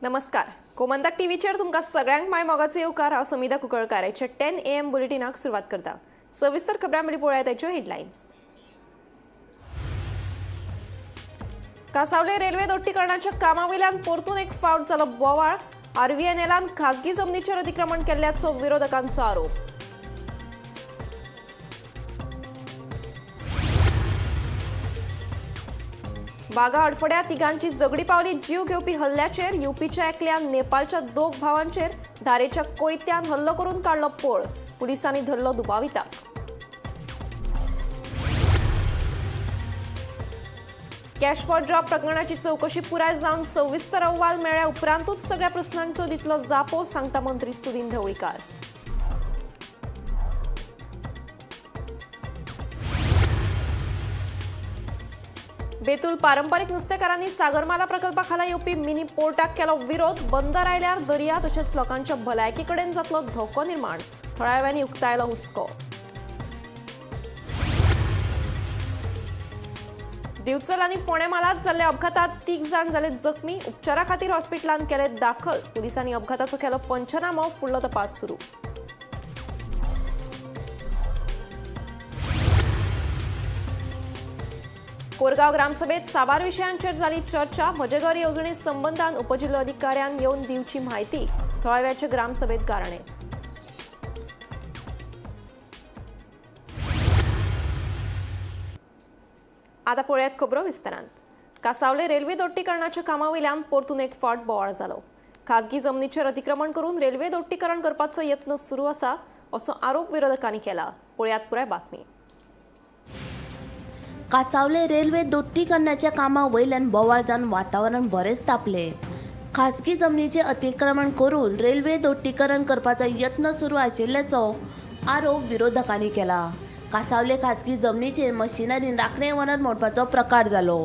नमस्कार. गोमंतक टीव्हीचेर तुमकां सगळ्यांक माय मोगाचो येवकार. हांव समिता कुंकळकार. 10 AM बुलेटिनाक सुरवात करता. सविस्तर खबरां मळी पळोवया ताच्यो हेडलायन्स. कांसावले रेल्वे दोट्टीकरणाच्या कामावयल्यान परतून एक फावट जालो बोवाळ. आरव्हीएनएलान खाजगी जमनीचेर अतिक्रमण केल्ल्याचो विरोधकांचो आरोप. बागा आडफोड्या तिगांची झगडी पावली. जीव घेवपी हल्ल्याचेर यूपीच्या एकल्यान नेपाळच्या दोग भावांचेर धारेच्या कोयत्यान हल्लो करून काडलो पळ. पुलिसांनी धरलो दुबाविताक. कॅश फॉर जॉब प्रकरणाची चौकशी पुराय जावन सविस्तर अहवाल मेळ्ळ्या उपरांतूच सगळ्या प्रस्नांचो दितलो जापो, सांगता मंत्री सुदीन ढवळीकार. बेतूल पारंपारीक नुस्तेकारांनी सागरमाला प्रकल्पा खाला येवपी मिनी पोर्टाक केलो विरोध. बंदर आयल्यार दर्या तशेंच लोकांच्या भलायकी कडेन जातलो धोको निर्माण. थळाव्यांनी उक्तायलो हुस्को. दिवचल आनी फोंडे मालात जाल्ल्या अपघातात 3 जाण जाले जखमी. उपचारा खातीर हॉस्पिटलांत केले दाखल. पुलिसांनी अपघाताचो केलो पंचनामो. फुडलो तपास सुरू. कोरगाव ग्रामसभेत साबार विशयांचेर जाली चर्चा. म्हजे घर येवजणे संबंधान उपजिल्लोधिकाऱ्यान येवन दिवची म्हायती. थळाव्याचे ग्रामसभेत गाराणे. आता पळयात खबरो विस्तारांत. कांसावले रेल्वे दोट्टीकरणाच्या कामावयल्यान परतून एक फावट बोवाळ जालो. खाजगी जमनीचेर अतिक्रमण करून रेल्वे दोट्टीकरण करपाचो यत्न सुरू आसा असो आरोप विरोधकांनी केला. पळयात पुराय बातमी. कांसावले रेल्वे दोट्टीकरणाच्या कामावयल्यान बोवाळ जावन वातावरण बरेच तापले. खाजगी जमनीचे अतिक्रमण करून रेल्वे दोट्टीकरण करपाचो यत्न सुरू आशिल्ल्याचो आरोप विरोधकांनी केला. कांसावले खाजगी जमनीचेर मशिनरीन राखणे वणर मोडपाचो प्रकार जालो.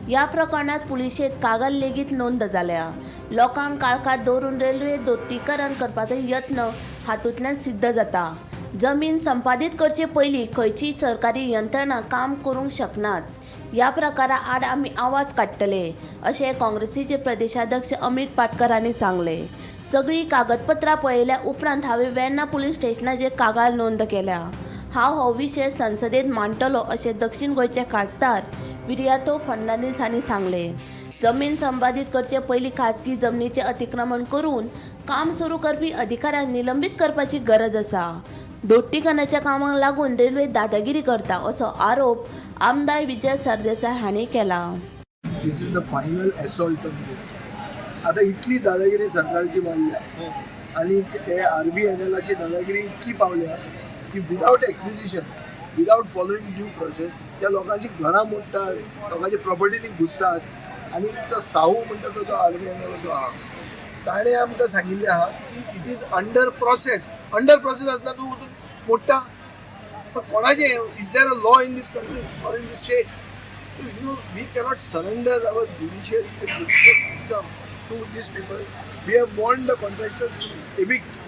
ह्या प्रकरणात पुलिशेंत कागाळ लेगीत नोंद जाल्या. लोकांक काळखात दवरून रेल्वे दोट्टीकरण करपाचो यत्न हातूंतल्यान सिद्ध जाता. जमीन संपादीत करचे पयलीं खंयचीय सरकारी यंत्रणा काम करूंक शकनात. ह्या प्रकारा आड आमी आवाज काडटले अशें काँग्रेसीचे प्रदेशाध्यक्ष अमित पाटकर हांणी सांगले. सगळीं कागदपत्रां पळयल्या उपरांत हांवें वेर्णा पुलीस स्टेशनाचेर कागाळ नोंद केल्या. हांव हो विशय संसदेत मांडटलो अशें दक्षिण गोंयचे खासदार विर्यातो फर्नांडीस हांणी सांगले. जमीन संपादीत करचे पयलीं खाजगी जमनीचें अतिक्रमण करून काम सुरू करपी अधिकाऱ्यांक निलंबीत करपाची गरज आसा. दोट्टीकरणाच्या कामाक लागून रेल्वे दादागिरी करता असो आरोप आमदार विजय सरदेसाय हांणी केला. This is the final assault on Goa. आता इतली दादागिरी सरकारची मारल्या आणि आरव्हीएनएलाची दादागिरी इतली पावल्या की without acquisition, without following due process त्या लोकांची घरां मोडटात, लोकांची प्रॉपर्टीनी घुसतात आणि तो साहू म्हणटा तो आरव्हीएनएलाचो आहा ताणें आमकां सांगिल्लें आहा की इट इज अंडर प्रोसेस आसता तूं वचून मोडटा. पण कोणाचें is there a law in this country or in this state? We cannot surrender our judiciary system to these people. We have warned the contractors to evict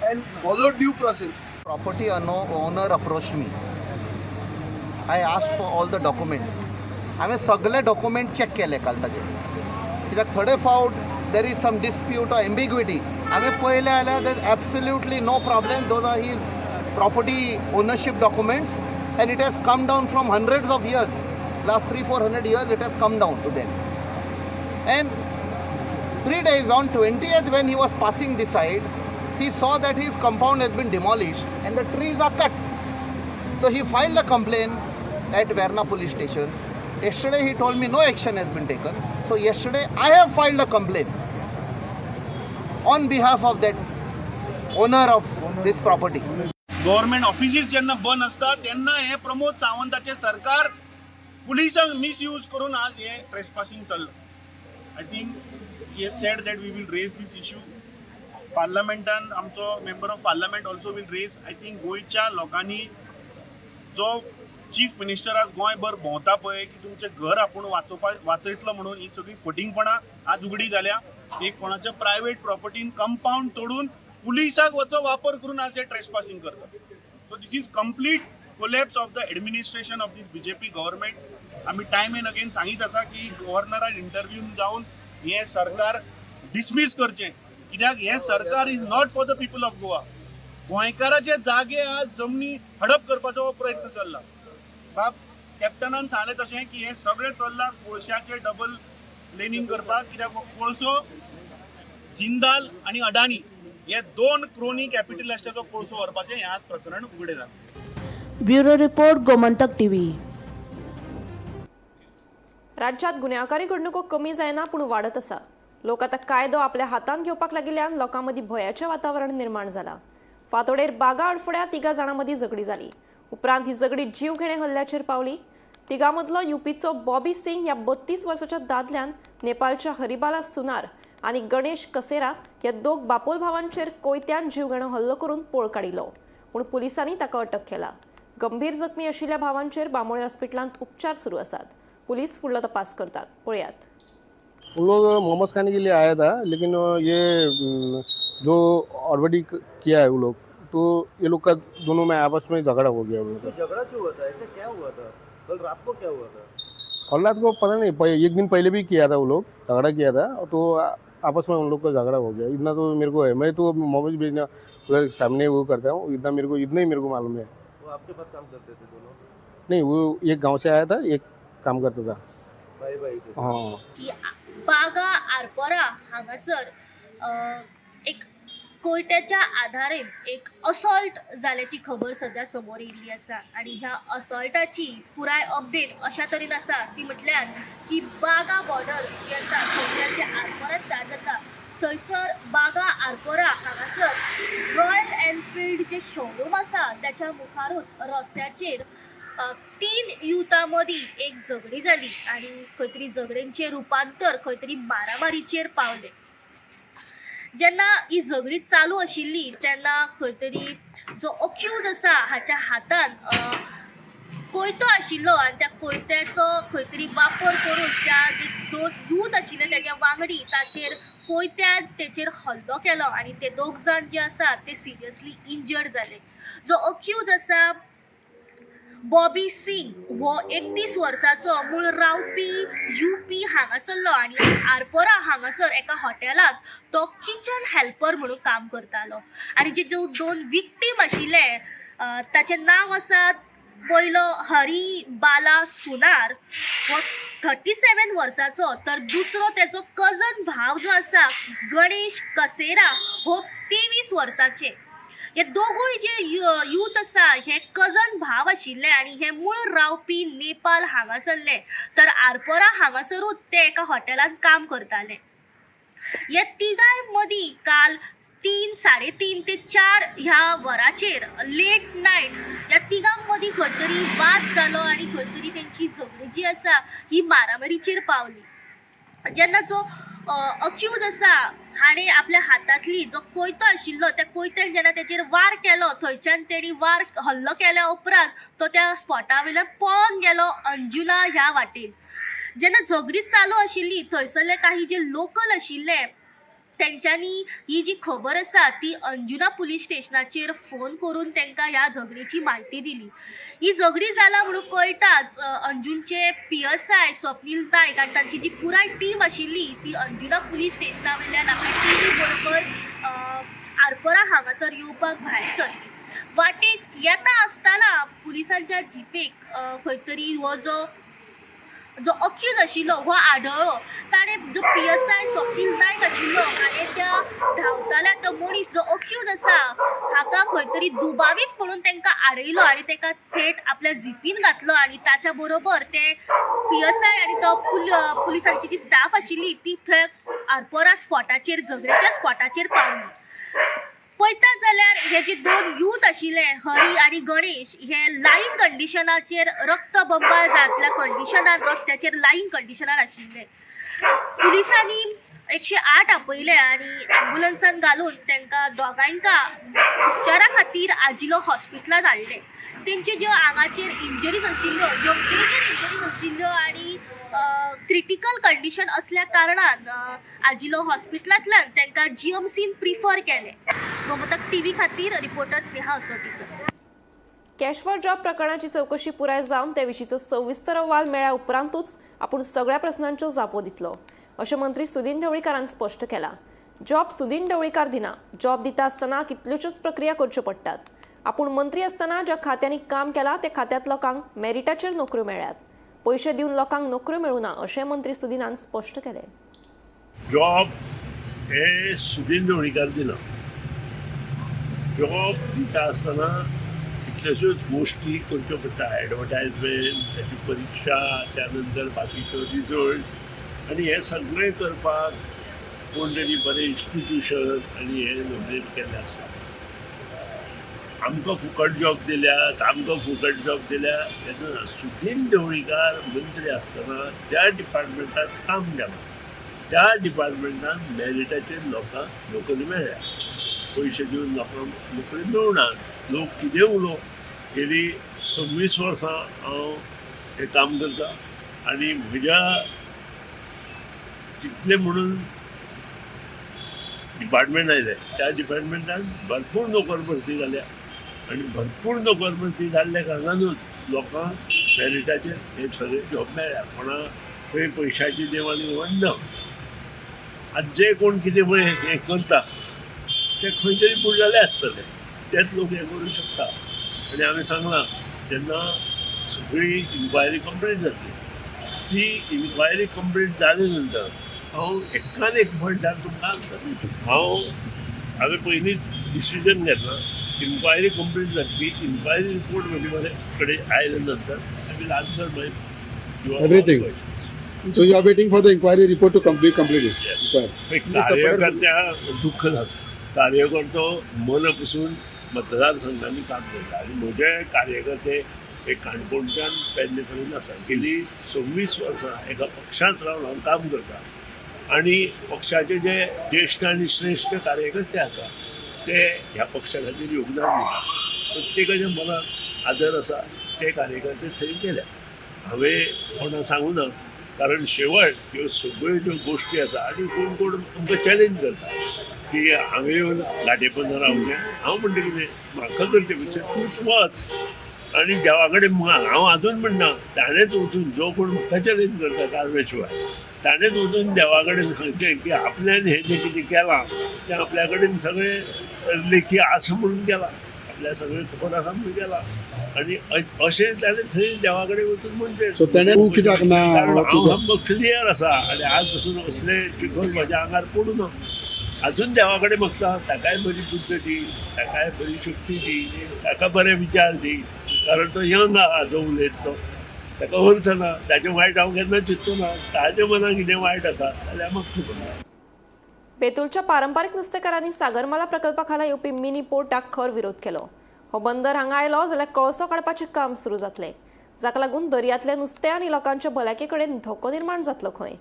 and follow due process. Property owner approached me. I asked for all the documents. हांवें सगळे document check केले काल ताचे. कित्याक थोडे फावट there is some dispute or ambiguity. हांवें पळयलें जाल्यार there is absolutely no problem. Those are his property ownership documents and it has come down from hundreds of years. Last 300-400 years it has come down to them. And 3 days on 20th when he was passing this side, he saw that his compound has been demolished and the trees are cut. So he filed a complaint at Verna police station. Yesterday he told me no action has been taken. So yesterday I have filed a complaint on behalf of that owner of this property. Government offices जेन्ना बंद असतात तेन्ना हे प्रमोद सावंताचे सरकार पुलिसांक misuse करून आज हे ट्रेसपासिंग चल्लो. I think he has said that we will raise this issue. पार्लमेंटान आमचो member of parliament also will raise. I think गोंयच्या लोकांनी जो चीफ मिनिस्टर आज गोंयभर भोंवता पळय की तुमचें घर आपूण वाचयतलो म्हणून ही सगळी फटींगपणां आज उगडी जाल्या. एक कोणाच्या प्रायवेट प्रॉपर्टीन कंपाऊंड तोडून पुलिसाक वचो वापर करून आज हे ट्रेसपासिंग करतात. So this is complete collapse of the administration of this BJP government. आम्ही टाइम एंड अगेन सांगित आसा की गव्हर्नरान इंटरव्यून जाऊन हे सरकार डिसमीस करचें, कित्याक हें सरकार is not for the people of Goa. गोंयकाराचे जागे आज जमनी हडप करपाचो हो प्रयत्न चल्ला. बाब कॅप्टनान सांगलें तशें की हें सगळें चल्लां कोळशाचें डबल लेनिंग करपाक, कित्याक कोळसो जिंदाल आनी अडानी हे 2 क्रोनी कॅपिटलिस्टाचो कोळसो व्हरपाचें हें आज प्रकरण उगडें जालें. Bureau report Gomantak TV. राज्यात गुन्यांवकारी घडणुको कमी जायना पूण वाडत आसा. लोक आतां कायदो आपल्या हातांत घेवपाक लागिल्ल्यान लोकां मदीं भयाचें वातावरण निर्माण जालां. फांतोडेर बागा आडफोड्या 3 जाणां मदीं झगडी जाली. उपरांत ही झगडी जीवघेणे हल्ल्याचेर पावली. तिगां मदलो युपीचो बॉबी सिंग ह्या 32 वर्साच्या दादल्यान नेपाळच्या हरिबाला सुनार आनी गणेश कसेरा ह्या 2 बापोल भावांचेर कोयत्यान जीवघेणो हल्लो करून पळ काडिल्लो, पूण पुलिसांनी ताका अटक केला. गंभीर जखमी आशिल्ल्या भावांचेर बांबोळे हॉस्पिटलांत उपचार सुरू आसात. पुलिस फुडलो तपास करतात. पळयात. उन लोग मोमोज खाने के लिए आया था, लेकिन ये जो ऑलरेडी किया है वो लोग, तो ये लोग का दोनों में आपस में झगड़ा हो गया. उन लोग का झगड़ा क्यों हुआ था? ऐसा क्या हुआ था? कल रात को क्या हुआ था? कल रात को पता नहीं, एक दिन पहले भी किया था वो लोग, झगड़ा किया था, तो आपस में उन लोग का झगड़ा हो गया. इतना तो मेरे को है, मैं तो मोमोज बेचना उधर सामने वो करता हूँ, इतना ही मेरे को मालूम है. वो आपके पास काम करते थे दोनों? नहीं, वो एक गांव से आया था, एक काम करता था. भाई भाई थे. हाँ, की बागा आरपोरा हांगासर एक कोयत्याच्या आधारेन एक असॉल्ट जाल्याची खबर सध्या समोर येयल्ली आसा. आनी ह्या असॉल्टाची पुराय अपडेट अशा तरेन आसा ती म्हटल्यार की बागा बॉर्डर जी आसा थंयच्यान जे आरपोरा स्टार्ट जाता थंयसर बागा आरपोरा हांगासर रॉयल एनफिल्ड जे शोरूम आसा त्याच्या मुखारूच रस्त्याचेर 3 युथां मदीं एक झगडी जाली आनी खंय तरी झगडेंचें रुपांतर खंय तरी मारामारीचेर पावलें. जेन्ना ही झगडी चालू आशिल्ली तेन्ना खंय तरी जो अक्यूज आसा हाच्या हातान कोयतो आशिल्लो आनी त्या कोयत्याचो खंय तरी वापर करून त्या जे 2 यूथ आशिल्ले तेज्या वांगडी ताचेर कोयत्यान तेचेर हल्लो केलो आनी ते 2 जाण जे आसा ते सिरियसली इंजर्ड जाले. जो अक्यूज आसा बॉबी सिंग हो 31 वर्साचो मूळ रावपी यूपी हांगासरलो आनी आरपोरा हांगासर एका हॉटेलांत तो किचन हेल्पर म्हणून काम करतालो. आनी जे 2 विक्टीम आशिल्ले ताचें नांव आसा पयलो हरिबाला सुनार हो 37 वर्साचो, तर दुसरो तेचो कजन भाव जो आसा गणेश कसेरा हो 23 वर्साचे. हे दोगूय जे यूथ आसा हे कजन भाव आशिल्ले आनी हे मूळ रावपी नेपाल हांगासरले, तर आरपोरा हांगासरूच ते एका हॉटेलांत काम करताले. हे तिगांय मदीं काल 3, 3:30 ते 4 ह्या वराचेर लेट नायट ह्या तिगां मदीं खंय तरी वाद जालो आनी खंय तरी तेंची झगडी जी आसा ही मारामारीचेर पावली. जेन्ना जो अक्यूज आसा हाणें आपल्या हातांतली जो कोयतो आशिल्लो त्या कोयत्यान जेन्ना तेचेर वार केलो, थंयच्यान तेणी हल्लो केल्या उपरांत तो त्या स्पॉटा वयल्यान पळोवन गेलो अंजुना ह्या वाटेन. जेन्ना झगडी चालू आशिल्ली थंयसरले काही जे लोकल आशिल्ले तेंच्यांनी ही जी खबर आसा ती अंजुना पुलीस स्टेशनाचेर फोन करून तांकां ह्या झगडीची म्हायती दिली. ही झगडी जाला म्हणून कळटाच अंजुनचे PSI स्वप्नील नायक आनी तांची जी पुराय टीम आशिल्ली ती अंजुना पुलीस स्टेशना वयल्यान आपल्या टिमी बरोबर आरपोरा हांगासर येवपाक भायर सरली. वाटेक येता आसतना पुलिसांच्या जिपेक खंय तरी हो जो अक्यूज आशिल्लो हो आढळ्ळो. ताणें जो PSI स्वप्नील नायक आशिल्लो हाणें त्या धांवताल्या तो मनीस जो अक्यूज आसा हाका खंय तरी दुबावीत म्हणून तांकां आडयलो आनी ताका थेट आपल्या जिपीन घातलो आनी ताच्या बरोबर ते PSI आनी तो पुलिसांची ती स्टाफ आशिल्ली ती थंय आरपोरा स्पॉटाचेर झगडेच्या स्पॉटाचेर पावली. पळयता जाल्यार हे जे 2 यूथ आशिल्ले हरी आनी गणेश हे लाईन कंडिशनाचेर रक्तबंबाळ जातल्या कंडिशनान रस्त्याचेर लाईन कंडिशनार आशिल्ले. पुलिसांनी 108 आपयले आनी एम्ब्युलन्सान घालून तांकां दोगांयकां उपचारा खातीर आजिलो हॉस्पिटलांत हाडले. तेंच्यो ज्यो आंगाचेर इंजरीज आशिल्ल्यो ह्यो मेजर इंजरीज आशिल्ल्यो आनी क्रिटिकल कंडिशन असल्या कारणान आजिलो हॉस्पिटलांतल्यान तांकां GMCन प्रिफर केलें. गोमंतक टीव्ही खातीर reporter Sneha Asotikar. Cash for job प्रकरणाची चौकशी पुराय जावन त्या विशींचो सविस्तर अहवाल मेळ्ळ्या उपरांतूच आपूण सगळ्या प्रस्नांच्यो जापो दितलो अशें मंत्री सुदीन ढवळीकारान स्पश्ट केलां. जॉब सुदीन ढवळीकार दिना. जॉब दिता आसतना कितल्योश्योच प्रक्रिया करच्यो पडटात. आपूण मंत्री आसतना ज्या खात्यांनी काम केलां त्या खात्यांत लोकांक मेरिटाचेर नोकऱ्यो मेळ्ळ्यात. पयशे दिवन लोकांक नोकऱ्यो मेळूना अशें मंत्री सुदीनान स्पश्ट केलें. जॉब हे सुदीन ढवळीकार दिना. जॉब दिता आसतना कितल्योश्योच गोश्टी करच्यो पडटा. एडवर्टायजमेंट, त्याची परीक्षा, त्यानंतर बाकीचो रिजल्ट आनी हे सगळें करपाक कोण तरी बरें इन्स्टिट्यूशन आनी हे नोंदणी केल्ले आसता. आमकां फुकट जॉब दिल्यात, आमकां फुकट जॉब दिल्या तेन्ना सुदीन ढवळीकार मंत्री आसतना ज्या डिपार्टमेंटात काम केलां त्या डिपार्टमेंटान मेरिटाचेर लोकांक नोकरी मेळ्ळ्या. पयशे दिवन लोकांक नोकरी मेळना. लोक कितें उलो गेली 26 वर्सां हांव हें काम करतां आनी म्हज्या जितले म्हणून डिपार्टमेंट आयले त्या डिपार्टमेंटान भरपूर नोकर भरती जाल्या आनी भरपूर नोकर भरती जाल्ल्या कारणानूच लोकांक मेरिटाचेर हे सगळे जॉब मेळ्ळ्या. कोणाक खंय पयशांची देवाणी घेवण ना. आज जे कोण कितें पळय हें करता ते खंय तरी बुडलेले आसतले. तेच लोक हें करूं शकता. आनी हांवें सांगलां जेन्ना सगळी इन्क्वायरी कंप्लीट जातली ती इन्क्वायरी कंप्लीट जाले नंतर हांव एकान एक म्हणल्यार तुमकां हांवें पयलींच डिसिजन घेतला. इन्क्वायरी कंप्लीट जातली. इन्क्वायरी रिपोर्ट म्हजे कडेन आयले नंतर I will answer my Everything. So you are waiting for the inquiry report to complete it. कार्यकर्त्या दुःख जाता. कार्यकर्तो मनपासून मतदारसंघांनी काम करता आनी म्हजे कार्यकर्ते हे काणकोणच्यान पेडणे पर्यंत आसा. गेली 26 वर्सां एका पक्षांत रावन हांव काम करता आनी पक्षाचे जे ज्येश्ठ आनी श्रेश्ठ कार्यकर्ते आसा ते ह्या पक्षा खातीर योगदान दिता. प्रत्येकाच्या मनात आदर आसा ते कार्यकर्ते थंय गेल्या. हांवें कोणाक सांगूं ना कारण शेवट ह्यो सगळ्यो ज्यो गोश्टी आसा आनी कोण कोण आमकां चॅलेंज करता की हांवें येवन घाटेपणां रावचें. हांव म्हणटा कितें म्हाका करचे पेक्षा तूंच वच आनी देवा कडेन हांव आजून म्हणना ताणेंच वचून जो कोण म्हाका चॅलेंज करता कारवे शिवाय ताणेंच वचून देवा कडेन सांगचें की आपल्यान हें जें कितें केलां तें आपल्या कडेन सगळें लेखी आसा म्हणून केलां. आपल्या सगळें खबर आसा म्हणून केलां आनी अशें ताणें थंय देवा कडेन वचून म्हणचें. So ताणें तूं कित्याक ना हांव सामको क्लियर आसा आनी आज पासून असले चिखल म्हाज्या आंगार पडूं ना. अजून देवा कडेन मागता ताकाय बरी बुद्ध दी, ताकाय बरी शक्ती दी, ताका बरे विचार दी. कारण तो यंग आहा जो उलयता ताका अर्थ ना. ताचें वायट हांव केन्ना चिंतूं ना. ताच्या मनान कितें वायट आसा जाल्यार म्हाका खबर ना. बेतूलच्या पारंपारीक नुस्तेकारांनी सागरमाला प्रकल्पा खाला येवपी मिनी पोर्टाक खर विरोध केलो. हो बंदर हांगा आयलो जाल्यार कळसो काडपाचें काम सुरू जातलें. जाका लागून दर्यांतले नुस्तें आनी लोकांच्या भलायके कडेन धोको निर्माण जातलो खंय.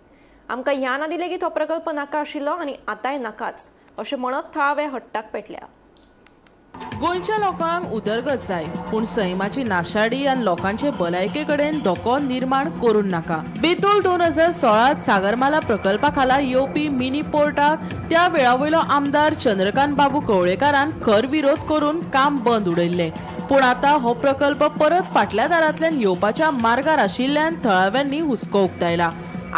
आमकां ह्या नादी लेगीत हो प्रकल्प नाका आशिल्लो आनी आतांय नाकाच अशें म्हणत थळावे हट्टाक पेटल्या. गोंयच्या लोकांक उदरगत जाय पूण सैमाची नाशाडी आनी लोकांचे भलायके कडेन धोको निर्माण करूं नाका. बेतूल 2016 सागरमाला प्रकल्पा खाला येवपी मिनी पोर्टाक त्या वेळावयलो आमदार चंद्रकांत बाबू कवळेकारान खर विरोध करून काम बंद उडयल्ले. पूण आतां हो प्रकल्प परत फाटल्या दारांतल्यान येवपाच्या मार्गार आशिल्ल्यान थळाव्यांनी हुस्को उक्तायला.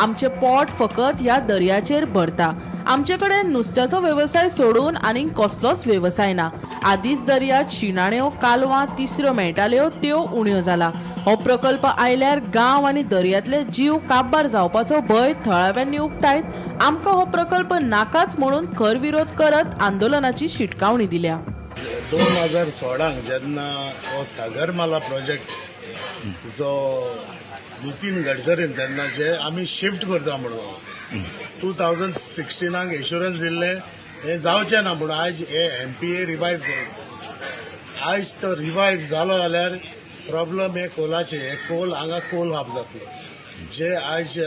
आमचे पोट फकत ह्या दर्याचेर भरता. आमचे कडेन नुस्त्याचो वेवसाय सोडून आनीक कसलोच वेवसाय ना. आदींच दर्यांत शिणाण्यो, कालवां, तिसऱ्यो मेळटाल्यो त्यो उण्यो जाला. हो प्रकल्प आयल्यार गांव आनी दर्यांतले जीव काबार जावपाचो भंय थळाव्यांनी उक्तायत. आमकां हो प्रकल्प नाकाच म्हणून खर विरोध करत आंदोलनाची शिटकावणी दिल्या. 2016 जेन्ना हो सागरमाला प्रोजेक्ट जो नितीन गडकरीन तेन्नाचे आमी शिफ्ट करता म्हणून 2016 एश्युरन्स दिल्ले हे जावचें ना म्हणून आयज हे MPA रिवायव करून आयज तो रिवायव जालो जाल्यार प्रॉब्लम हे कोलाचे. हे कोल हांगा कोल हाब जातलो. जे आयज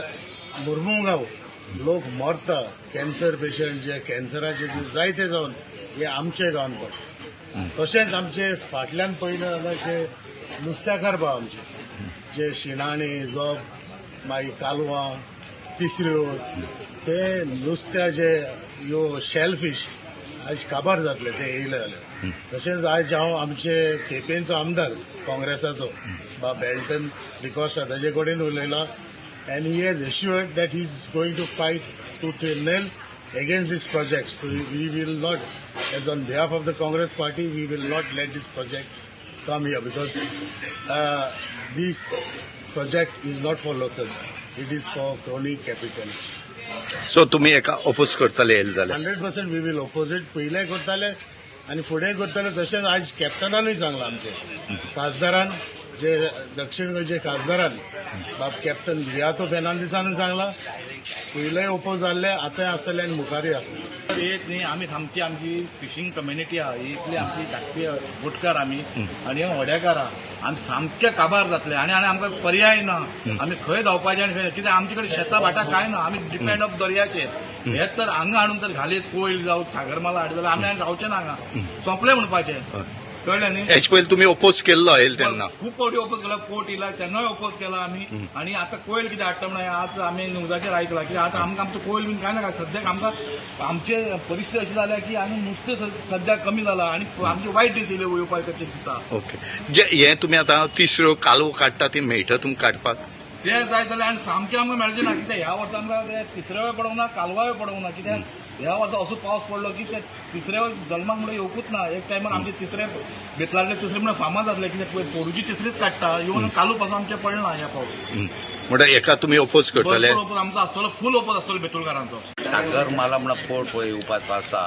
मुर्मुगांव लोक मरता कॅन्सर पेशंट जे कॅन्सराचे जे जायते जावन हे आमचे गांवांत पडटा. तशेंच आमचे फाटल्यान पयले जाल्यार नुस्तेकार भाव आमचे जे शिणाणे, जोब, मागीर कालवां, तिसऱ्यो ते नुस्त्या जे ह्यो शेलफीश आयज काबार जातले ते येयले जाल्यार. तशेंच आयज हांव आमचे केपेंचो आमदार काँग्रेसाचो बा बेल्टन डिकॉस्टा ताजे कडेन उलयला and he has assured that he is going to fight tooth and nail against this project. So we will not, as on behalf of the Congress party, we will not let this project come here because this project is not for locals. It is for crony capitalists. So तुम्ही एका oppose करतले L जाल्यार 100% we will oppose it. पहिले करताले आणि फुडें करताले तशेंच आज कॅप्टनानूय सांगलां आमचे खासदारान जे दक्षिण गोंयचे खासदारान बाब कॅप्टन गियातो फेर्नांदीसानूय सांगलां पयलेय ओपोज जाल्ले आतांय आसतले आनी मुखारूय आसतले. एक न्ही आमी सामकी आमची फिशींग कम्युनिटी आहा ही इतली आमची धाकटी बोटकार आमी आनी व्हड्याकार आहा आमी सामके काबार जातले आनी आमकां पर्याय ना. आमी खंय धांवपाचें आनी खंय कित्याक आमचे कडेन शेतां भाटां कांय ना. आमी डिपेंड ऑफ दर्याचेर. हेच तर हांगा हाडून तर घालीत कोयल जावं सागरमाला हाडत जाल्यार आमी रावचे ना हांगा. सोंपलें म्हणपाचें. कळ्ळें न्ही. हेच पयलीं तुम्ही ओपोज केल्लो येल तेन्ना खूप फावटी ओपोज केला. पोर्ट इला तेन्नाय ओपोज केला आमी आनी आतां कोयल कितें हाडटा म्हणून आज आमी न्यूजाचेर आयकलां की आतां आमकां आमचो कोयल बीन कांय नाका. सद्याक आमकां आमचे परिस्थिती अशी जाल्या की आमी नुस्तें सद्याक कमी जाला आनी आमचे वायट दीस येयले येवपाचे दिसा. ओके जे हे तुम्ही आता तिसऱ्यो कालवो काडटा ती मेळटा तुमकां काडपाक ते जाय जाल्यार आनी सामकें आमकां मेळचें ना. कित्याक ह्या वर्सा आमकां ते तिसऱ्यावे पडोंक ना कालवाय पडोंक ना. कित्याक ह्या वर्सा असो पावस पडलो की ते तिसऱ्या जल्माक म्हणून येवकूच ना. एक टायमार आमचे तिसरे बेतलांतले तिसरे म्हणून फामाद जातले कित्याक पोरूची तिसरीच काडटा. इवन कालू पासून आमचें पडना ह्या पावस. म्हणजे एका तुम्ही ओपोज करतले ओपोज आमचो आसतलो फूल ओपोज आसतलो बेतूलकारांचो. सागरमाला म्हणून पोर्ट पळय येवपाचो आसा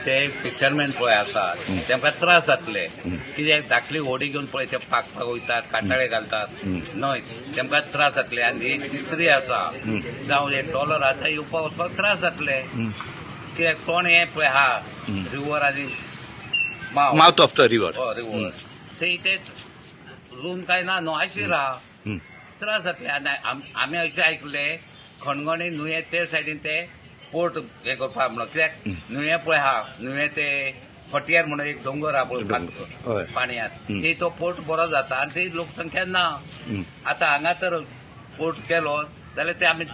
ते फिशरमॅन पळय आसात तेमकां त्रास जातले. कित्याक धाकली होडी घेवन पळय ते पाक वयतात काटाळे घालतात न्हय तेमकां त्रास जातले. आनी एक तिसरी आसा जावं हे डॉलर आतां येवपाक वचपाक त्रास जातले. कित्याक तोंड हें पळय आहा रिवर आनी mouth of the river river थंय ते रूम काय ना न्हू आयशीर आहा त्रास जातले. आनी आमी अशें आयकले खणगोणी न्हंये ते सायडीन ते पोर्ट हे करपाक म्हणून कित्याक न्हंये पळय आहा न्हंये ते फटियार म्हणून एक दोंगर आहा पळय पाणयात थंय तो पोर्ट बरो जाता आनी थंय लोकसंख्या ना. आतां हांगा तर पोर्ट केलो जाल्यार ते आमी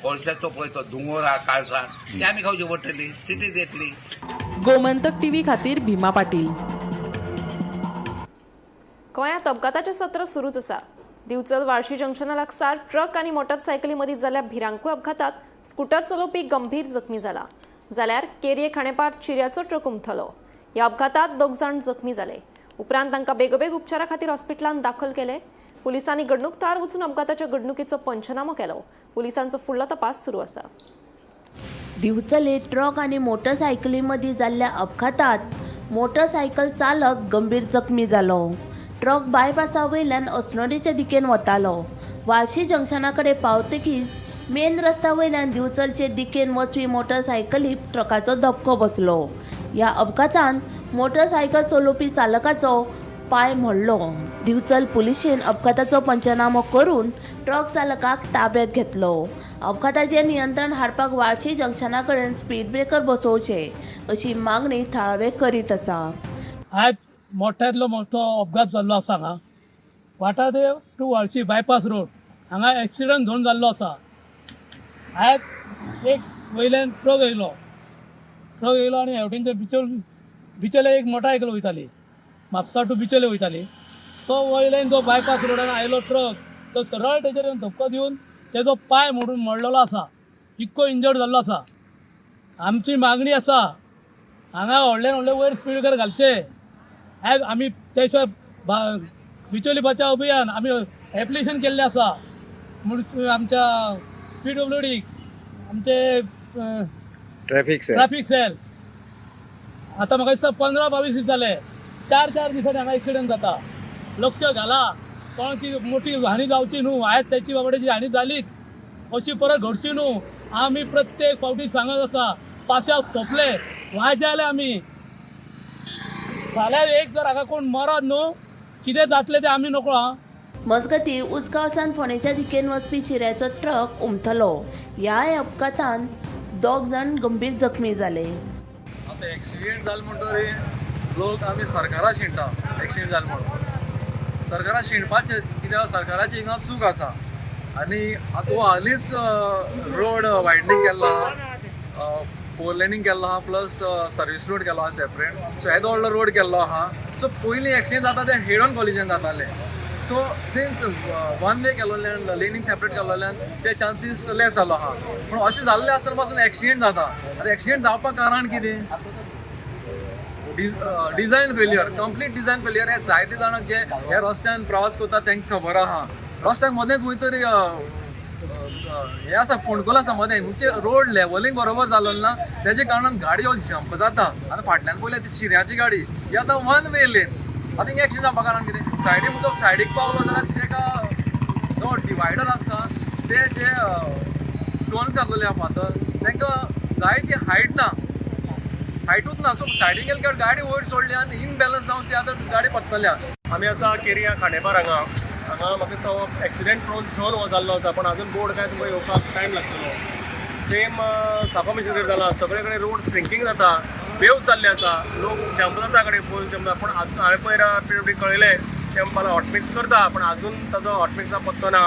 कोळशाचो पळय तो दोंगर आहा काळसाण ते आमी खावची पडटली सिटीत येतली. गोमंतक टीव्ही खातीर भीमा पाटील. गोंयांत अपघाताचें सत्र सुरूच आसा. दिवचल वाळशी जंक्शना लागसार ट्रक आनी मोटारसायकली मदीं जाल्ल्या भिरांकूळ अपघातात स्कूटर चलोवपी गंभीर जखमी जाला जाल्यार केरये खांडेपार चिऱ्याचो ट्रक उमथलो. ह्या अपघातात 2 जाण जखमी जाले. उपरांत तांकां बेगोबेग उपचारा खातीर हॉस्पिटलांत दाखल केले. पुलिसांनी घडणूकथार वचून अपघाताच्या घडणुकेचो पंचनामो केलो. पुलिसांचो फुडलो तपास सुरू आसा. दिवचले ट्रक आणि मोटरसायकलीमध्ये झालेल्या अपघातात मोटरसायकल चालक गंभीर जखमी जालो. ट्रक बायपासा वयल्यान अस्नोडेच्या दिकेन वतालो. वाळशी जंक्शनाकडे पावतकीच मेन रस्त्या वयल्यान दिवचलचे दिकेन वचपी मोटरसायकलीक ट्रकाचो धपको बसलो. ह्या अपघातांत मोटरसायकल चलोवपी चालकाचो पाय मोडलो. दिवचल पुलिशेन अपघाताचो पंचनामो करून ट्रक चालकाक ताब्यात घेतलो. अपघाताचेर नियंत्रण हाडपाक वाळशी जंक्शना कडेन स्पीड ब्रेकर बसोवचे अशी मागणी थळावे करीत आसा. आज मोठ्यांतलो मोठो अपघात जाल्लो आसा हांगा वाटादेव टू वाळशी बायपास रोड हांगा एक्सिडंट जावन जाल्लो आसा. आज एक वयल्यान ट्रक येयलो आनी हेवटेनच्या बिचोले एक मोटारसायकल वयताली म्हापसा टू बिचोले वयताली. तो वयल्यान जो बायपास रोडान आयलो ट्रक तो सरळ तेजेर धक्को दिवन तेजो पाय मोडलेलो आसा. इतको इंजर्ड जाल्लो आसा. आमची मागणी आसा हांगा व्हडल्यान वयर स्पीड ब्रेकर घालचे. आज आमी त्या शिवाय बिचोली बचाव अभियान आमी एप्लिकेशन केल्लें आसा आमच्या PWD आमचे ट्रॅफिक सेल. आतां म्हाका दिसता 15-22 दीस जाले 4 दिसांनी हांगा एक्सिडंट जाता. लक्ष घाला कोणाची मोठी हानी जावची न्हू. आयज त्याची बाबड्याची हानी जालीच अशी परत घडची न्हू. आमी प्रत्येक फावटी सांगत आसा पाशा सोंपले वाजयले आमी जाल्यार एक जर हाका कोण मरत न्हू कितें जातलें तें आमी नकळो आहा. मजगती उसगांवसान फोंडेच्या दिकेन वचपी चिऱ्याचो ट्रक उमथलो. ह्या अपघातांत 2 जाण गंभीर जखमी जाले. आतां एक्सिडेंट जालो म्हणटरी लोक आमी सरकारा शिणटा एक्सिडेंट जालो म्हणून. सरकारा शिणपाचें कित्याक सरकाराची हिंगा चूक आसा. आनी आतां हालींच रोड वायडनींग केल्लो आहा 4 लेनींग केल्लो आहा प्लस सर्वीस रोड केल्लो आहा सेपरेट. सो येदो व्हडलो रोड केल्लो आहा. सो पयलीं एक्सिडेंट जाता ते हेड ऑन कॉलिजन जाताले. So so since one way केल्ल्यान लेनींग सेपरेट केल्ल्यान ते चान्सीस लेस जालो आहा. पूण अशें जाल्लें आसतना पासून एक्सिडेंट जाता. आतां एक्सिडेंट जावपाक कारण कितें? Design failure, complete design failure. हे जायते जाणांक जे ह्या रस्त्यान प्रवास करता तांकां खबर आहा. रस्त्याक मदेंच खंय तरी हे आसा फोंडकोल आसा मदें, म्हणजे रोड लेवलिंग बरोबर जालो ना, तेजे कारणान गाडयो जंप जाता. आतां फाटल्यान पळयल्या ती चिऱ्याची गाडी, ही आतां वन वे लेन. आतां हिंगा एक्सिडेंट जावपा कारण कितें? सायडीक उदक सायडीक पावलो जाल्यार तेका जो डिवायडर आसता ते जे स्टोन्स घातलेले आहा फातर, तांकां जाय ती हायट ना, हायटूच ना. सो सायडीक गेले की गाडी वयर सोडली आनी इनबॅलन्स जावन ती आतां गाडी पडटल्या. आमी आसा केरिया खांडेपार हांगा म्हाका तो एक्सिडेंट प्रोन झोन हो जाल्लो आसा, पण अजून बोर्ड काय तुमकां येवपाक टायम लागतलो. सेम सापा मिशनरी जाला, सगळे कडेन रोड स्ट्रिंकिंग जाता, वेव्स जाल्ले आसा, लोक जंप जाता कडेन फूल जंप जाता. पूण हांवें पयर पिडब्ल्यूडी कळयलें ते म्हणपाक हॉटमिक्स करता, पण अजून ताजो हॉटमिक्सा पत्तो ना,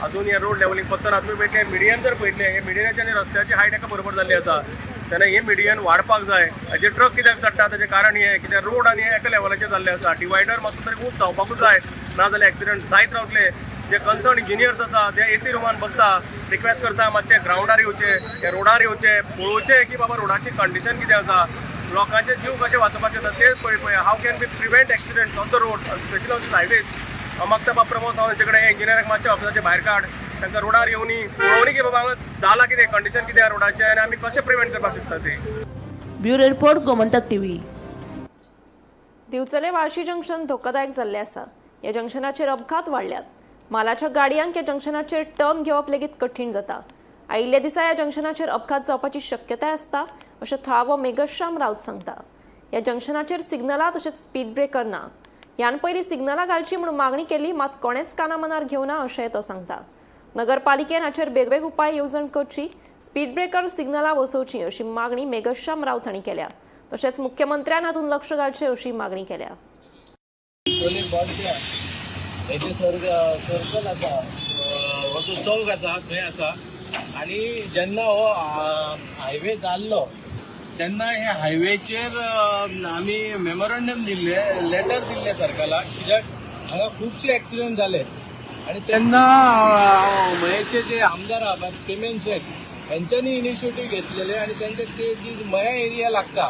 अजून हे रोड लेवलिंग पत्तो ना. तुमी पळय मिडियन जर पळयतले, हे मिडियनाची आनी रस्त्याची हायट एका बरोबर जाल्ली आसा, तेन्ना हे मिडियन वाडपाक जाय. हेजे ट्रक कित्याक चडटा ताजें कारण हें कित्याक रोड आनी एका लेवलाचेर जाल्ले आसा. डिवायडर मातसो तरी उंच जावपाकूच जाय, नाजाल्यार एक्सिडेंट जायत रावतले. जे कन्सर्न इंजिनियर्स आसा ते एसी रूमान बसता, रिक्वेस्ट करता मातशे ग्राउंडार येवचे, हे रोडार येवचे, पळोवचे की बाबा रोडाची कंडिशन कितें आसा, लोकांचे जीव कशे वाचोवपाचे आसा ते पळय. How can be prevent accident on the road, especially on the highways. मागता प्रमोद सावंत हांचे कडेन इंजिनियराक मातशे ऑफिसाचे भायर काड, तांकां रोडार येवनी पळोवनी की बाबा हांगा जाला कितें, कंडिशन कितें रोडाचें, आनी आमी कशें प्रिवेंट करपाक शकता ते. Bureau report Gomantak TV. दिवचले वाळशी जंक्शन धोकादायक जाल्लें आसा. ह्या जंक्शनाचेर अपघात वाडल्यात. मालाच्या गाडयांक ह्या जंक्शनाचेर टर्न घेवप लेगीत कठीण जाता. आयिल्ल्या दिसा ह्या जंक्शनाचेर अपघात जावपाची शक्यताय आसता, अशें थळावो मेघश्याम रावत सांगता. ह्या जंक्शनाचेर सिग्नलां तशेंच स्पीड ब्रेकर ना. ह्यान पयलीं सिग्नलां घालची म्हूण मागणी केली, मात कोणेच कानामनार घेवना अशेंय तो सांगता. नगरपालिकेन हाचेर बेगवेग उपाय येवजण करची, स्पीड ब्रेकर सिग्नलां बसोवची अशी मागणी मेघश्याम रावत हांणी केल्या. तशेंच मुख्यमंत्र्यान हातूंत लक्ष घालचें अशी मागणी केल्या. हेजे सर्कल आसा, हो जो चौक आसा थंय आसा, आनी जेन्ना हो हायवे जाल्लो तेन्ना हे हायवेचेर आमी मेमोरंडम दिल्ले, लेटर दिल्ले सरकाराक, कित्याक हांगा खुबशे एक्सिडेंट जाले. आनी तेन्ना मयेचे जे आमदार आहा पेमेंट शेट हेंच्यांनी इनिशिएटीव घेतलेले, आनी तेंचे ते जी मया एरिया लागता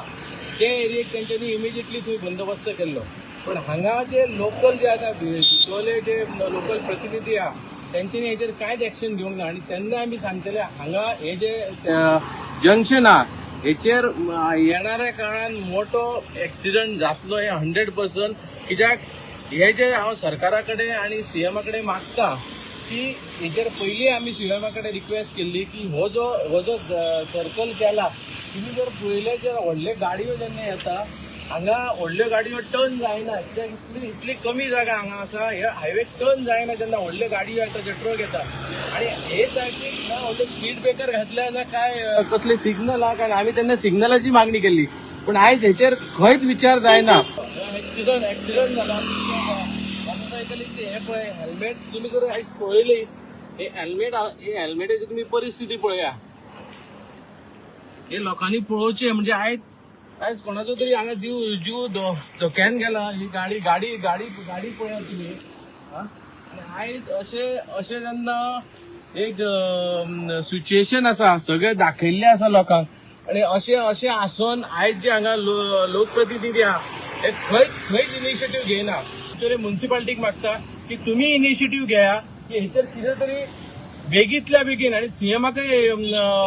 ते एरियेक तेंच्यांनी इमिजिएटली थंय बंदोबस्त केल्लो. पण हांगा जे लोकल जे आतां भितरले जे लोकल प्रतिनिधी आहा तेंच्यांनी हेचेर कांयच एक्शन घेवंक ना. आनी तेन्ना आमी सांगतले हांगा हे जे जंक्शन आहा हेचेर येणाऱ्या काळान मोठो एक्सिडंट जातलो हे 100%. कित्याक हे जे हांव सरकारा कडेन आनी सीएमा कडेन मागता की हेचेर पयलीं आमी सीएमा कडेन रिक्वेस्ट केल्ली की हो जो सर्कल केला, तुमी जर पळयले जर व्हडले गाडयो जेन्ना येता हांगा व्हडल्यो गाडयो टर्न जायना, कित्याक इतली कमी जागा हांगा आसा, हे हायवे टर्न जायना जेन्ना व्हडल्यो गाडयो येता जे ट्रक येता. आनी हे सायडीक ना व्हडले स्पीड ब्रेकर घातले ना काय कसले सिग्नल आहा काय, आमी तेन्ना सिग्नलाची मागणी केल्ली, पूण आयज हेचेर खंयच विचार जायना. एक्सिडंट जाला मोटरसायकलीचे हे पळय हेल्मेट तुमी जर आयज पळयली, हे हेल्मेटाची तुमी परिस्थिती पळया, हे लोकांनी पळोवचे. म्हणजे आयज कोणाचो तरी हांगा जीव धोक्यान गेला, ही गाडी पळया तुमी. आनी आयज अशें जेन्ना एक सिच्युएशन आसा, सगळे दाखयल्ले आसा लोकांक, आनी अशें आसून आयज जे हांगा लोकप्रतिनिधी आहा हे खंयच इनिशिएटीव घेयना. म्युन्सिपालिटीक मागता की तुमी इनिशिएटीव घेया की हेचेर कितें तरी बेगींतल्या बेगीन, आनी सीएमाकय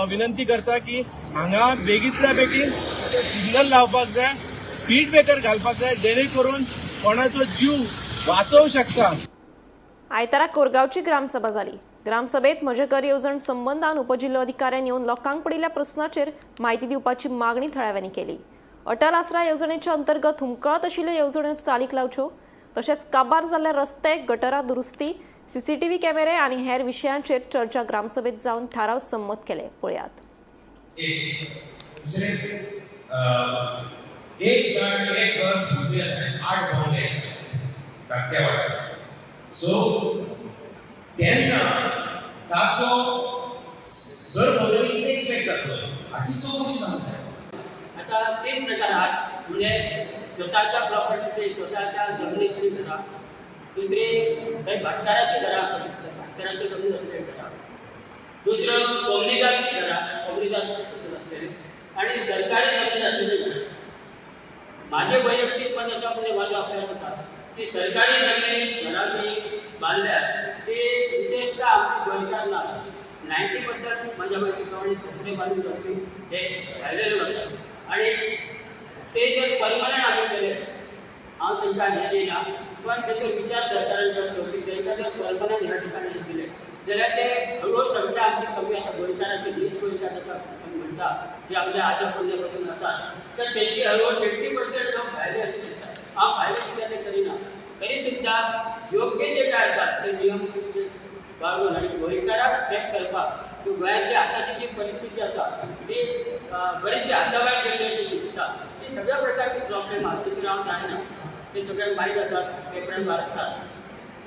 विनंती करता की हांगा बेगींतल्या बेगीन सिग्नल लावपाक जाय, स्पीड ब्रेकर घालपाक जाय, जेणे करून कोणाचो जीव वाचोवंक शकता. आयतारा कोरगांवची ग्रामसभा जाली. ग्रामसभेत म्हजे घर येवजण संबंधान उपजिल्लो अधिकाऱ्यान येवन लोकांक पडिल्ल्या प्रस्नाचेर म्हायती दिवपाची मागणी थळाव्यांनी केली. अटल आसरा येवजणेच्या अंतर्गत हुमकळत आशिल्ल्यो येवजण्यो चालीक लावच्यो, तशेंच काबार जाल्ले रस्ते, गटरां दुरुस्ती, सीसीटीव्ही कॅमेरे आनी हेर विशयांचेर चर्चा ग्रामसभेत जावन थाराव संमत केले. पळयात. तेन्ना ताचो जर मोदरी कितें इफेक्ट जातलो हाची चवकशी जावंक जाय. आता 3 प्रकार आहात, म्हणजे स्वतःच्या प्रॉपर्टी स्वतःच्या जमनी कितें करता, दुसरी काही भाटकाराची घरां आसा भाटकाराची कमी असलेली घरां, दुसरं कोमनीदाराची घरां असलेली आणि सरकारी जमीन असलेली घरां. माझे वैयक्तिक मत अशा म्हणजे माझा अभ्यास असा की सरकारी जमिनी घरांनी बांधल्या ते विशेषतः आमची गोंयकारांना 90% माझ्या माहितीप्रमाणे दुसरे बांधून जातील हे राहिलेले असतात आणि ते जे परमनंट आम्ही केले हांव तांकां हें दिना पण तेचो विचार सरकारान करचो की तांकां जर परमनंट ह्या ठिकाणी दिले जाल्यार ते हळूहळू संख्या आमची कमी आसा गोंयकारांची वीज गोंयकार ताका म्हणटा जे आपल्या आजो पणजे पासून आसात तर तेंची हळूहळू 50% लोक भायले असले हांव भायले सुद्दां ते करिना तरी सुद्दां योग्य जे काय आसात ते नियम बाळगून आनी गोंयकाराक सेट करपाक गोंयांतली आतांची जी परिस्थिती आसा ती बरीचशी हाताबाय केल्ली अशी दिसता ती सगळ्या प्रकारची प्रॉब्लेम आहा तेचेर हांव जायना ते सगळ्यांक माहीत आसात पेपरान वाचतात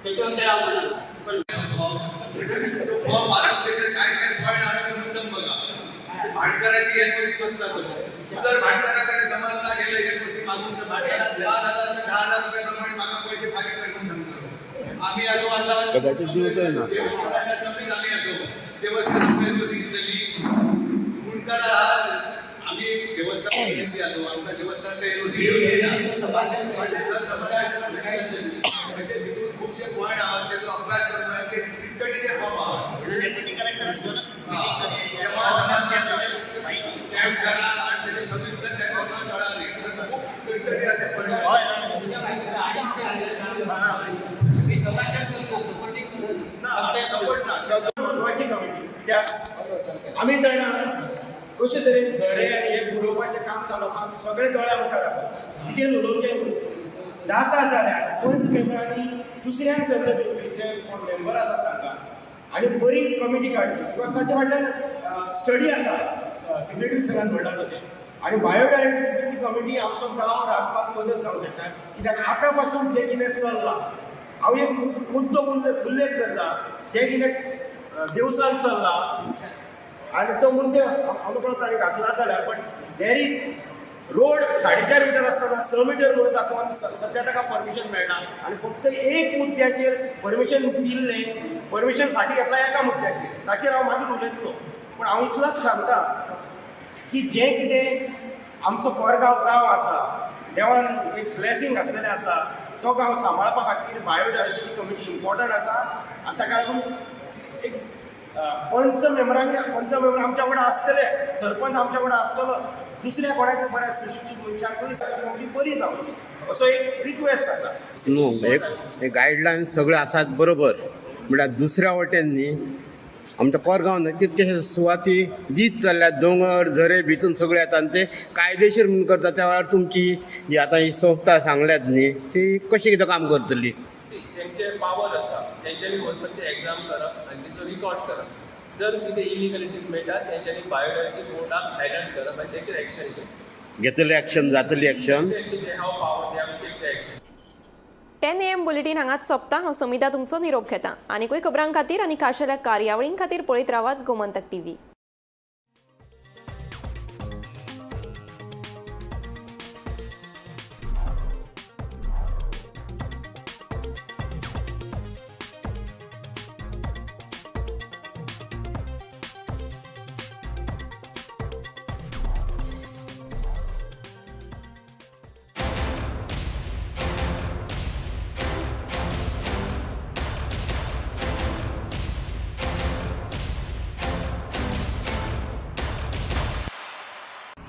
तेचे खातीर हांव म्हणना पण काय काय पॉईंट आहे ते मुद्दाम बघा. भाटकाराची एनओसी मागता तो जर भाटकाराकडे जमाला गेले एनओसी मागून तर भाटकारास 5,000 रुपये 10,000 रुपये प्रमाणे मागा पैसे फारीक करून सांगतो. आम्ही असो आता देवस्थानाच्या जमीन आम्ही असो देवस्थान एनओसी दिली मुंडकारा आम्ही देवस्थान विनंती असो आमच्या देवस्थान एनओसी असे तिथून खूपशे पॉईंट आहात त्याचा अभ्यास करणार ते डिस्कटीचे फॉर्म आहात कॅम्प करा आणि त्याचे सविस्तर त्यांना कळाले खूप डिस्कटीचे महत्वाची कमिटी आम्ही जायना कशे तरेन झरे आनी हे पुरोवपाचें काम चालू आसा सगळे दोळ्या मुखार आसा डिटेल उलोवचें जाता जाल्यार पंच मेंबरांनी दुसऱ्यांक संद दिवपी जे कोण मेंबर आसात तांकां आनी बरी कमिटी काडची बिकॉज ताचे फाटल्यान स्टडी आसा सेक्रेटरी सरान म्हणटा तशें आनी बायोडायवर्सिटी कमिटी आमचो गांव राखपाक मदत जावंक शकता कित्याक आतां पासून जें कितें चल्लां हांव एक मुद्दो उल्लेख करता जें कितें देवसान चल्लां आनी तो मुद्दे अनुभव ताणें घातला जाल्यार पण देर इज रोड 4.5 मिटर आसतना 6 मिटर रोड दाखोवन सद्या ताका परमिशन मेळना आनी फक्त एक मुद्द्याचेर परमिशन दिल्लें परमिशन फाटीं घेतला एका मुद्द्याचेर ताचेर हांव मागीर उलयतलो पण हांव इतलोच सांगता की जें कितें आमचो कोरगांव गांव आसा देवान एक ब्लेसिंग घातलेलें आसा तो गांव सांबाळपा खातीर बायोडायवर्सिटी कमिटी इम्पॉर्टंट आसा आनी ताका लागून एक पंच मेंबर आमच्या वांगडा आसतले सरपंच आमच्या वांगडा आसतलो दुसऱ्या कोणाक बऱ्या सुशिक्षीत मनशाकूय कमिटी बरी जावची असो एक रिक्वेस्ट आसा न्हू एक गायडलायन सगळे आसात बरोबर म्हळ्यार दुसऱ्या वटेन न्ही आमच्या कोरगांव कितकेशे सुवाती दीत चल्ल्यात दोंगर झरे भितून सगळे येतात आनी ते कायदेशीर म्हणून करता त्या वेळार तुमची जी आतां ही संस्था सांगल्यात न्ही ती कशी कितें काम करतली तेंचे पावर आसा तेंच्यांनी वचून ते एग्जाम करप आनी तिचो रिकॉर्ड करप जर कितें इलिगलिटीज मेळटात तेंच्यांनी बायोडायवर्सिटी बोर्डाक हायलायट करप आनी तेचेर एक्शन घेवप घेतली एक्शन जातली एक्शन 10 AM बुलेटिन हांगाच सोंपता हांव समिता तुमचो निरोप घेता आनीकूय खबरां खातीर आनी खाशेल्या कार्यावळीं खातीर पळयत रावात Gomantak TV.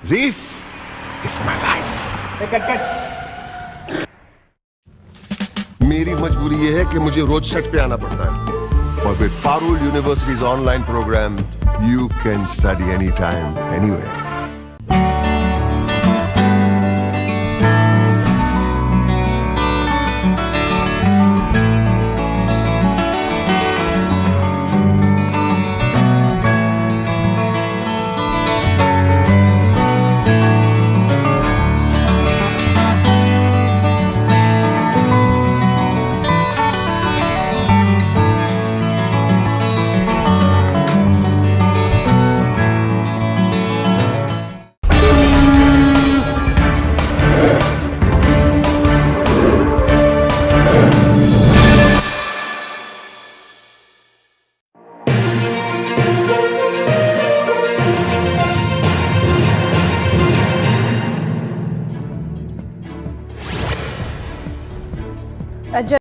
This is my life. मेरी मजबूरी ये है कि मुझे रोज सेट पे आना पड़ता है और विद Parul universities online programme you can study any time anywhere. राज्य